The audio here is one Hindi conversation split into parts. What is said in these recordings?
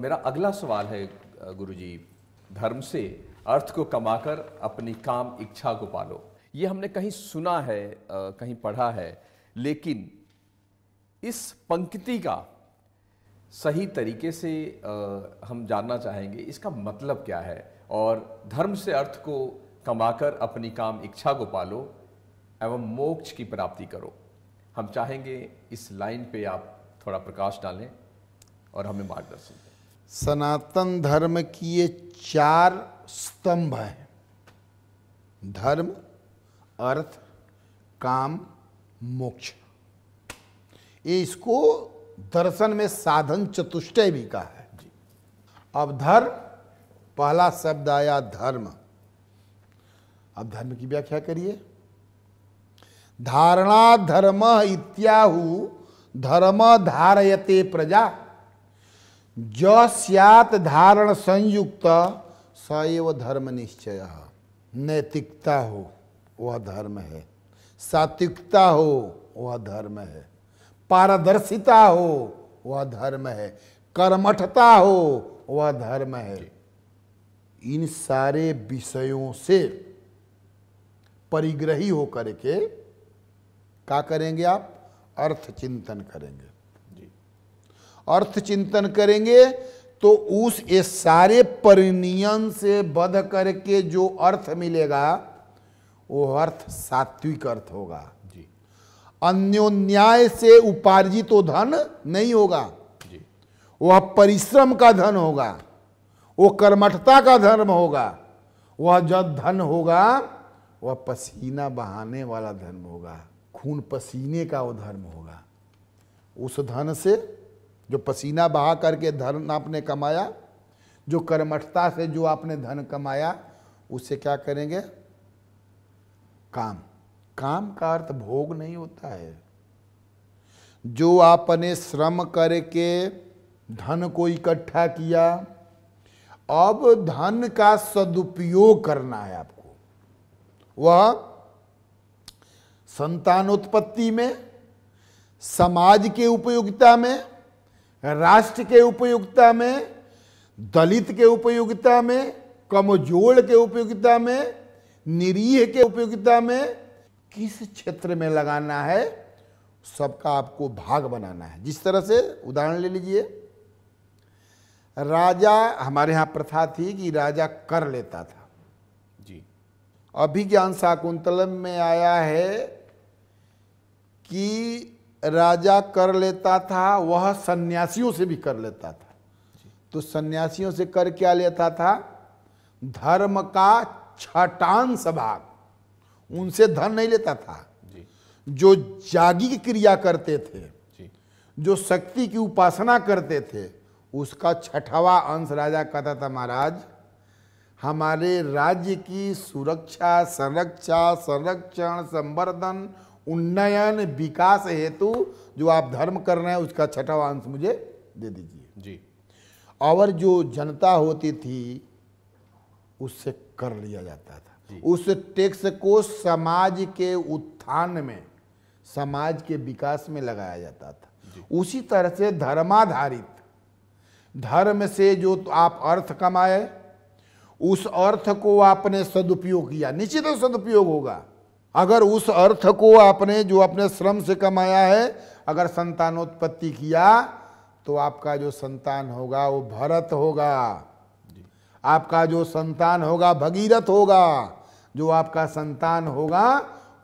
मेरा अगला सवाल है गुरुजी, धर्म से अर्थ को कमाकर अपनी काम इच्छा को पालो, ये हमने कहीं सुना है, कहीं पढ़ा है, लेकिन इस पंक्ति का सही तरीके से हम जानना चाहेंगे, इसका मतलब क्या है। और धर्म से अर्थ को कमाकर अपनी काम इच्छा को पालो एवं मोक्ष की प्राप्ति करो, हम चाहेंगे इस लाइन पे आप थोड़ा प्रकाश डालें और हमें मार्गदर्शन दें। सनातन धर्म की ये 4 स्तंभ हैं, धर्म, अर्थ, काम, मोक्ष। ये इसको दर्शन में साधन चतुष्टय भी कहा है। अब धर्म, पहला शब्द आया धर्म। अब धर्म की व्याख्या करिए। धारणा धर्म इत्याहु धर्म धारयते प्रजा, जो स्यात् धारण संयुक्त स एव धर्म निश्चय। नैतिकता हो वह धर्म है, सात्विकता हो वह धर्म है, पारदर्शिता हो वह धर्म है, कर्मठता हो वह धर्म है। इन सारे विषयों से परिग्रही होकर के क्या करेंगे आप? अर्थ चिंतन करेंगे। अर्थ चिंतन करेंगे तो उस ये सारे परिनियम से बध करके जो अर्थ मिलेगा वो अर्थ सात्विक अर्थ होगा। अन्योन्याय से उपार्जित तो धन नहीं होगा, वह परिश्रम का धन होगा, वो कर्मठता का धर्म होगा। वह जब धन होगा वह पसीना बहाने वाला धर्म होगा, खून पसीने का वो धर्म होगा। उस धन से जो पसीना बहा करके धन आपने कमाया, जो कर्मठता से जो आपने धन कमाया, उससे क्या करेंगे? काम। काम का अर्थ भोग नहीं होता है। जो आपने श्रम करके धन को इकट्ठा किया, अब धन का सदुपयोग करना है आपको। वह संतानोत्पत्ति में, समाज के उपयोगिता में, राष्ट्र के उपयोगिता में, दलित के उपयोगिता में, कमजोर के उपयोगिता में, निरीह के उपयोगिता में, किस क्षेत्र में लगाना है, सबका आपको भाग बनाना है। जिस तरह से उदाहरण ले लीजिए, राजा, हमारे यहाँ प्रथा थी कि राजा कर लेता था जी। अभिज्ञान शाकुंतलम में आया है कि राजा कर लेता था, वह सन्यासियों से भी कर लेता था। तो सन्यासियों से कर क्या लेता था? धर्म का 6वां भाग, उनसे धन नहीं लेता था। जो यागिक क्रिया करते थे, जो शक्ति की उपासना करते थे, उसका 6वां अंश राजा कहता था, महाराज हमारे राज्य की सुरक्षा, संरक्षण, संवर्धन, उन्नयन, विकास हेतु जो आप धर्म कर रहे हैं उसका 6वां अंश मुझे दे दीजिए जी। और जो जनता होती थी उससे कर लिया जाता था। उस टैक्स को समाज के उत्थान में, समाज के विकास में लगाया जाता था। उसी तरह से धर्माधारित, धर्म से जो आप अर्थ कमाए, उस अर्थ को आपने सदुपयोग किया, निश्चित सदुपयोग होगा। अगर उस अर्थ को आपने जो अपने श्रम से कमाया है, अगर संतानोत्पत्ति किया, तो आपका जो संतान होगा वो भरत होगा, आपका जो संतान होगा भगीरथ होगा, जो आपका संतान होगा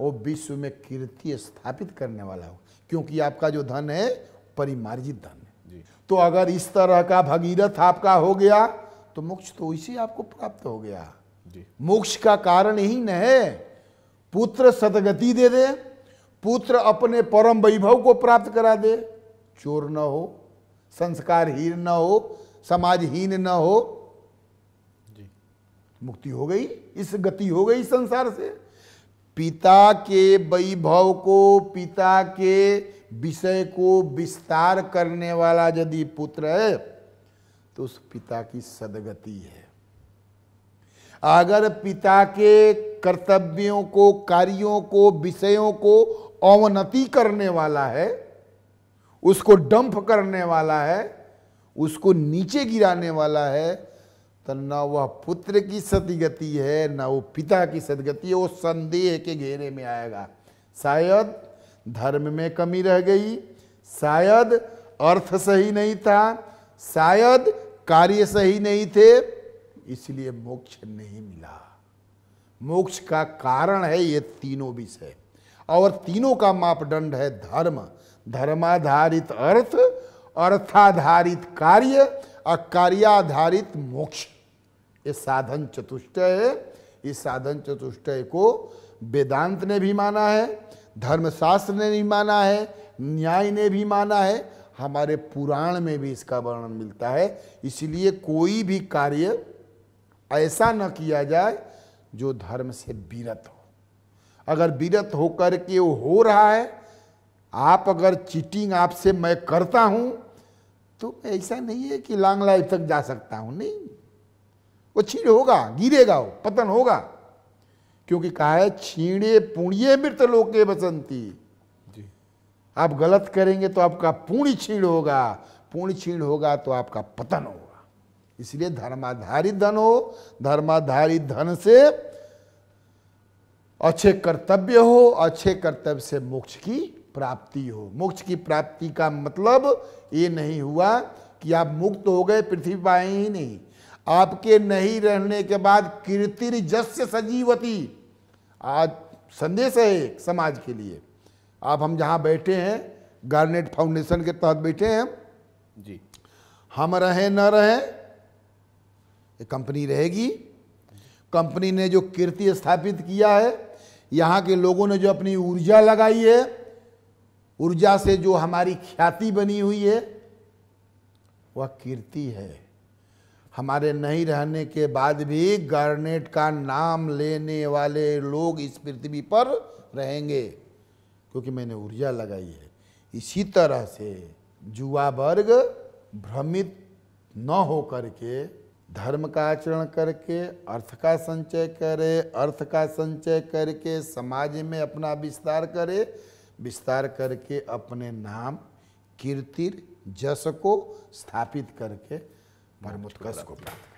वो विश्व में कीर्ति स्थापित करने वाला होगा, क्योंकि आपका जो धन है परिमार्जित धन है। तो अगर इस तरह का भगीरथ आपका हो गया तो मोक्ष तो इसी आपको प्राप्त हो गया। मोक्ष का कारण ही न है पुत्र सदगति दे दे, पुत्र अपने परम वैभव को प्राप्त करा दे, चोर न हो, संस्कारहीन न हो, समाजहीन न हो, मुक्ति हो गई, इस गति हो गई संसार से। पिता के वैभव को, पिता के विषय को विस्तार करने वाला यदि पुत्र है तो उस पिता की सदगति है। अगर पिता के कर्तव्यों को, कार्यों को, विषयों को अवनति करने वाला है, उसको डंप करने वाला है, उसको नीचे गिराने वाला है, तो न वह पुत्र की सदगति है न वो पिता की सदगति है, वो संदेह के घेरे में आएगा। शायद धर्म में कमी रह गई, शायद अर्थ सही नहीं था, शायद कार्य सही नहीं थे, इसलिए मोक्ष नहीं मिला। मोक्ष का कारण है ये तीनों विषय, और तीनों का मापदंड है धर्म। धर्माधारित अर्थ, अर्थाधारित कार्य और कार्याधारित मोक्ष। ये साधन चतुष्टय है। इस साधन चतुष्टय को वेदांत ने भी माना है, धर्मशास्त्र ने भी माना है, न्याय ने भी माना है, हमारे पुराण में भी इसका वर्णन मिलता है। इसलिए कोई भी कार्य ऐसा न किया जाए जो धर्म से विरत हो। अगर विरत होकर के वो हो रहा है, आप अगर चीटिंग आपसे मैं करता हूं, तो ऐसा नहीं है कि लॉन्ग लाइफ तक जा सकता हूं, नहीं, वो छीण होगा, गिरेगा, वो पतन होगा। क्योंकि कहा है छीणे पुण्ये मृत लोके बसंती। आप गलत करेंगे तो आपका पुण्य छीण होगा, पुण्य छीण होगा तो आपका पतन होगा। इसलिए धर्माधारित धन हो, धर्माधारित धन से अच्छे कर्तव्य हो, अच्छे कर्तव्य से मोक्ष की प्राप्ति हो। मोक्ष की प्राप्ति का मतलब ये नहीं हुआ कि आप मुक्त हो गए, पृथ्वी पर आए ही नहीं। आपके नहीं रहने के बाद कीर्तिर्जस्य सजीवती, आज संदेश है एक समाज के लिए। आप हम जहाँ बैठे हैं, गार्नेट फाउंडेशन के तहत बैठे हैं जी, हम रहें न रहें, ये कंपनी रहेगी। कंपनी ने जो कीर्ति स्थापित किया है, यहाँ के लोगों ने जो अपनी ऊर्जा लगाई है, ऊर्जा से जो हमारी ख्याति बनी हुई है, वह कीर्ति है। हमारे नहीं रहने के बाद भी गार्नेट का नाम लेने वाले लोग इस पृथ्वी पर रहेंगे, क्योंकि मैंने ऊर्जा लगाई है। इसी तरह से युवा वर्ग भ्रमित न हो करके धर्म का आचरण करके अर्थ का संचय करे, अर्थ का संचय करके समाज में अपना विस्तार करे, विस्तार करके अपने नाम कीर्ति जस को स्थापित करके परमोत्कर्ष को प्राप्त करे।